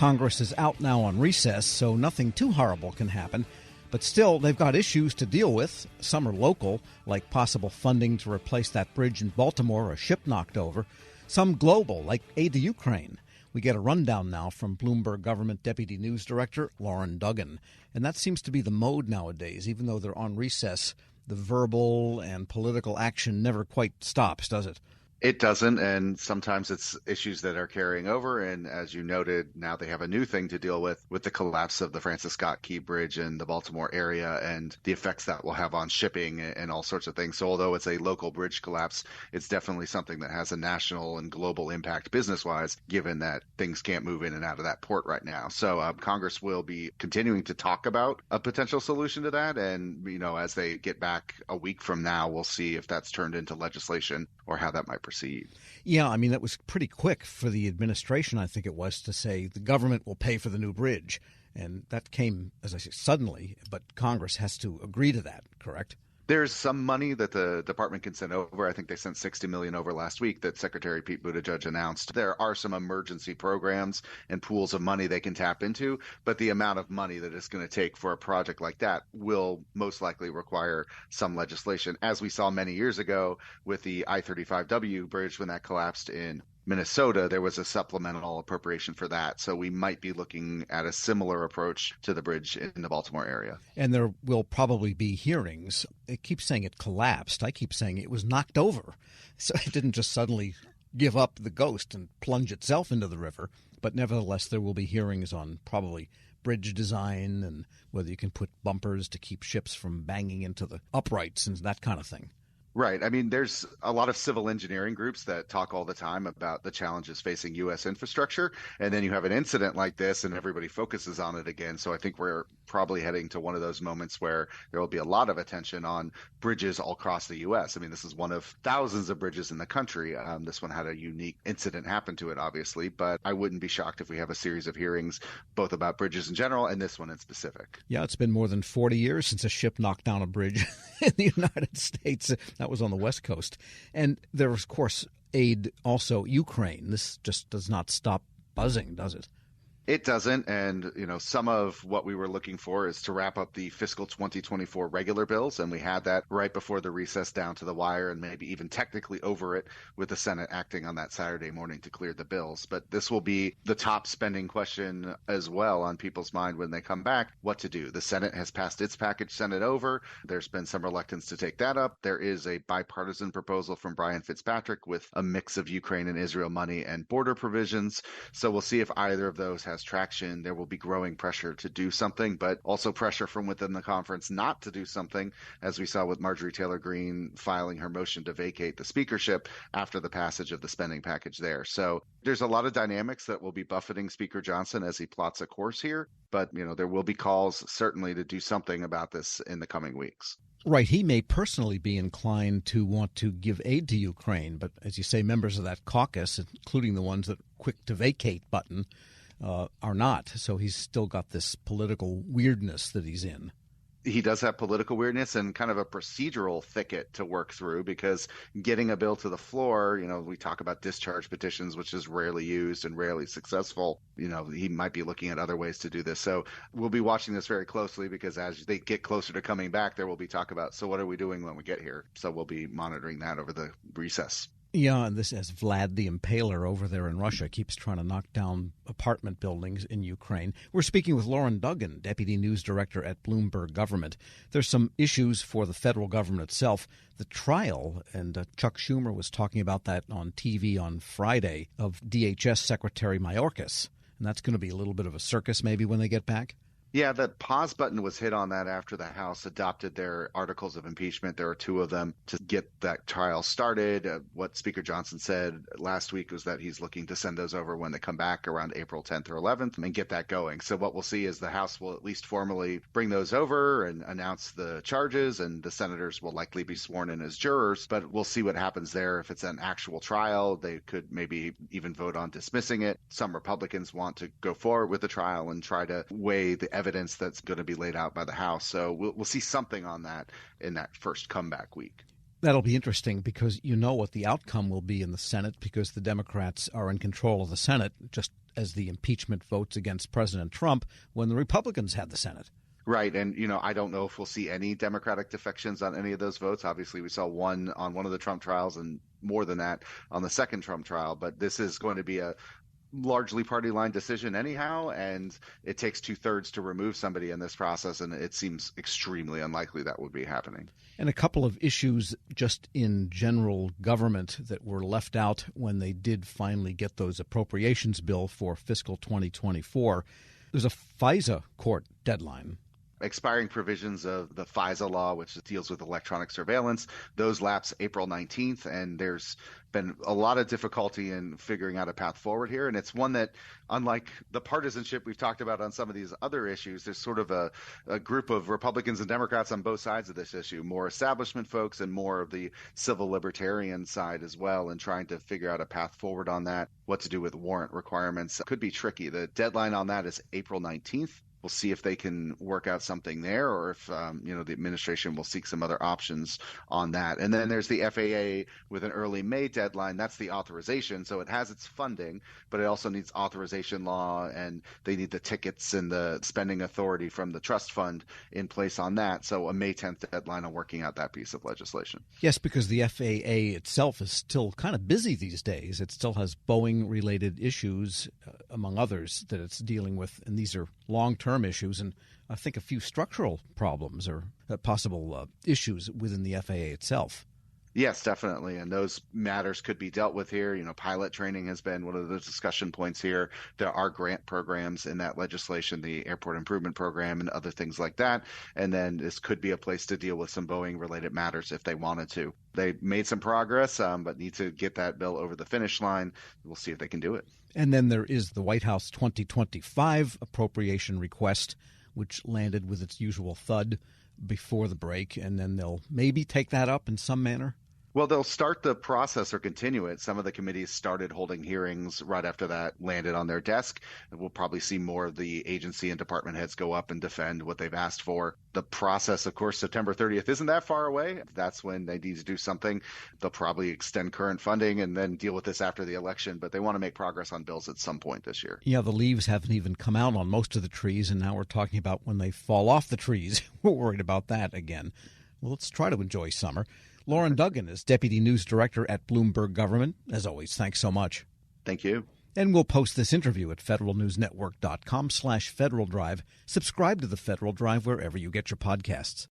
Congress is out now on recess, so nothing too horrible can happen. But still, they've got issues to deal with. Some are local, like possible funding to replace that bridge in Baltimore a ship knocked over. Some global, like aid to Ukraine. We get a rundown now from Bloomberg Government Deputy News Director Loren Duggan. And that seems to be the mode nowadays. Even though they're on recess, the verbal and political action never quite stops, does it? It doesn't, and sometimes it's issues that are carrying over. And as you noted, now they have a new thing to deal with the collapse of the Francis Scott Key Bridge in the Baltimore area and the effects that will have on shipping and all sorts of things. So although it's a local bridge collapse, it's definitely something that has a national and global impact business-wise, given that things can't move in and out of that port right now. So Congress will be continuing to talk about a potential solution to that. And, as they get back a week from now, we'll see if that's turned into legislation or how that might proceed. Yeah, I mean, that was pretty quick for the administration, I think it was, to say the government will pay for the new bridge. And that came, as I say, suddenly, but Congress has to agree to that, correct? There's some money that the department can send over. I think they sent $60 million over last week that Secretary Pete Buttigieg announced. There are some emergency programs and pools of money they can tap into, but the amount of money that it's going to take for a project like that will most likely require some legislation, as we saw many years ago with the I-35W bridge when that collapsed in Minnesota. There was a supplemental appropriation for that. So we might be looking at a similar approach to the bridge in the Baltimore area. And there will probably be hearings. It keeps saying it collapsed. I keep saying it was knocked over. So it didn't just suddenly give up the ghost and plunge itself into the river. But nevertheless, there will be hearings on probably bridge design and whether you can put bumpers to keep ships from banging into the uprights and that kind of thing. Right. I mean, there's a lot of civil engineering groups that talk all the time about the challenges facing U.S. infrastructure. And then you have an incident like this and everybody focuses on it again. So I think we're probably heading to one of those moments where there will be a lot of attention on bridges all across the U.S. I mean, this is one of thousands of bridges in the country. This one had a unique incident happen to it, obviously, but I wouldn't be shocked if we have a series of hearings both about bridges in general and this one in specific. Yeah, it's been more than 40 years since a ship knocked down a bridge in the United States. That was on the West Coast. And there was, of course, aid also Ukraine. This just does not stop buzzing, does it? It doesn't. And, some of what we were looking for is to wrap up the fiscal 2024 regular bills. And we had that right before the recess down to the wire and maybe even technically over it with the Senate acting on that Saturday morning to clear the bills. But this will be the top spending question as well on people's mind when they come back, what to do. The Senate has passed its package, sent it over. There's been some reluctance to take that up. There is a bipartisan proposal from Brian Fitzpatrick with a mix of Ukraine and Israel money and border provisions. So we'll see if either of those has traction. There will be growing pressure to do something, but also pressure from within the conference not to do something, as we saw with Marjorie Taylor Greene filing her motion to vacate the speakership after the passage of the spending package there. So there's a lot of dynamics that will be buffeting Speaker Johnson as he plots a course here, but there will be calls certainly to do something about this in the coming weeks. Right. He may personally be inclined to want to give aid to Ukraine, but as you say, members of that caucus, including the ones that quick to vacate button, are not. So he's still got this political weirdness that he's in. He does have political weirdness and kind of a procedural thicket to work through, because getting a bill to the floor, we talk about discharge petitions, which is rarely used and rarely successful. He might be looking at other ways to do this. So we'll be watching this very closely, because as they get closer to coming back, there will be talk about, so what are we doing when we get here? So we'll be monitoring that over the recess. Yeah, and this as Vlad the Impaler over there in Russia keeps trying to knock down apartment buildings in Ukraine. We're speaking with Loren Duggan, Deputy News Director at Bloomberg Government. There's some issues for the federal government itself. The trial, and Chuck Schumer was talking about that on TV on Friday, of DHS Secretary Mayorkas. And that's going to be a little bit of a circus maybe when they get back. Yeah, the pause button was hit on that after the House adopted their articles of impeachment. There are two of them to get that trial started. What Speaker Johnson said last week was that he's looking to send those over when they come back around April 10th or 11th and get that going. So what we'll see is the House will at least formally bring those over and announce the charges, and the senators will likely be sworn in as jurors. But we'll see what happens there. If it's an actual trial, they could maybe even vote on dismissing it. Some Republicans want to go forward with the trial and try to weigh the evidence that's going to be laid out by the House. So we'll see something on that in that first comeback week. That'll be interesting because you know what the outcome will be in the Senate because the Democrats are in control of the Senate, just as the impeachment votes against President Trump when the Republicans had the Senate. Right. And, I don't know if we'll see any Democratic defections on any of those votes. Obviously, we saw one on one of the Trump trials and more than that on the second Trump trial. But this is going to be a largely party line decision anyhow, and it takes 2/3 to remove somebody in this process, and it seems extremely unlikely that would be happening. And a couple of issues just in general government that were left out when they did finally get those appropriations bill for fiscal 2024. There's a FISA court deadline. Expiring provisions of the FISA law, which deals with electronic surveillance, those lapse April 19th, and there's been a lot of difficulty in figuring out a path forward here. And it's one that, unlike the partisanship we've talked about on some of these other issues, there's sort of a group of Republicans and Democrats on both sides of this issue, more establishment folks and more of the civil libertarian side as well, and trying to figure out a path forward on that. What to do with warrant requirements could be tricky. The deadline on that is April 19th. We'll see if they can work out something there, or if the administration will seek some other options on that. And then there's the FAA with an early May deadline. That's the authorization, so it has its funding, but it also needs authorization law, and they need the tickets and the spending authority from the trust fund in place on that. So a May 10th deadline on working out that piece of legislation. Yes, because the FAA itself is still kind of busy these days. It still has Boeing-related issues, among others, that it's dealing with, and these are long-term issues, and I think a few structural problems or possible issues within the FAA itself. Yes, definitely. And those matters could be dealt with here. Pilot training has been one of the discussion points here. There are grant programs in that legislation, the Airport Improvement Program and other things like that. And then this could be a place to deal with some Boeing-related matters if they wanted to. They made some progress, but need to get that bill over the finish line. We'll see if they can do it. And then there is the White House 2025 appropriation request, which landed with its usual thud before the break, and then they'll maybe take that up in some manner. Well, they'll start the process or continue it. Some of the committees started holding hearings right after that landed on their desk. And we'll probably see more of the agency and department heads go up and defend what they've asked for. The process, of course, September 30th isn't that far away. That's when they need to do something. They'll probably extend current funding and then deal with this after the election. But they want to make progress on bills at some point this year. Yeah, the leaves haven't even come out on most of the trees, and now we're talking about when they fall off the trees. We're worried about that again. Well, let's try to enjoy summer. Loren Duggan is Deputy News Director at Bloomberg Government. As always, thanks so much. Thank you. And we'll post this interview at federalnewsnetwork.com/Federal Drive. Subscribe to the Federal Drive wherever you get your podcasts.